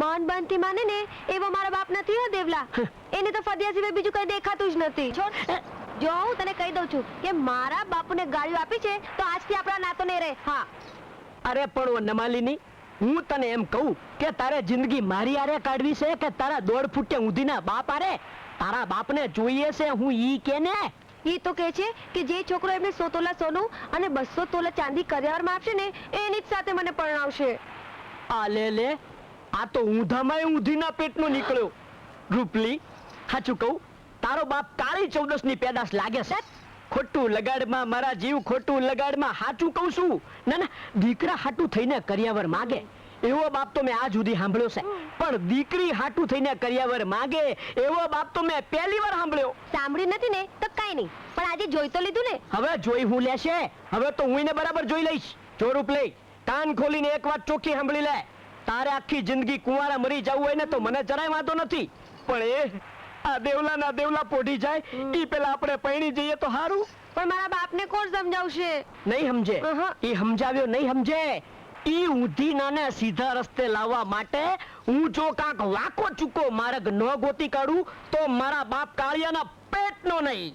મન બનતી માને ને એવો મારા બાપ નથી હો દેવલા. એને તો ફદિયા સિવાય બીજું કઈ દેખાતું જ નથી. જો હું તને કહી દઉં છું કે મારા બાપુને ગાળ્યું આપી છે તો આજથી આપણા નાતો ને રહે. હા. અરે પણ નમાલીની, હું તને એમ કહું કે તારે જિંદગી મારી આરે કાઢવી છે કે તારા 1.5 ફૂટ ઊંધીના બાપ આરે? તારા બાપને જોઈએ છે હું ઈ કે ને? એ તો કહે છે કે જે છોકરો એમને 100 તોલા સોનું અને 200 તોલા ચાંદી કરિયાવરમાં આપશે ને એની જ સાથે મને પરણાવશે. આ લે આ તો ઊંધામાં ઊંધીના પેટનો નીકળ્યો. રૂપલી, સાચું કહું, તારો બાપ કાળી 14 ની પેદાશ લાગે છે. ખોટું લગાડમાં મારા જીવ, ખોટું લગાડમાં. સાચું કહું છું. ના દીકરા હાટું થઈને કરિયાવર માગે એવો બાપ તો મેં આજ સુધી સાંભળ્યો છે, પણ દીકરી હાટું થઈને કરિયાવર માગે એવો બાપ તો મેં પહેલી વાર સાંભળ્યો. સાંભળ્યું નથી ને તો કઈ નહીં, પણ આજે જોઈ તો લીધું ને. હવે જોઈ હું લેશે? હવે તો હું એને બરાબર જોઈ લઈશ. જો રૂપલી, કાન ખોલીને એક વાત ચોખ્ખી સાંભળી લે. તારે આખી જિંદગી કુંવારા મરી જવું હોય ને તો મને જરાય વાંધો નથી, પણ આ દેવલા પોઢી જાય ઈ પેલા આપણે પૈણી જઈએ તો સારું. પણ મારા બાપને કોણ સમજાવશે? નહીં સમજે. ઈ સમજાવ્યો નહીં સમજે. ઈ ઊંધી નાને સીધા રસ્તે લાવવા માટે હું જો કાંક વાકો ચૂકો માર્ગ ન ગોતી કાઢું તો મારા બાપ કાળિયાના પેટનો નહીં.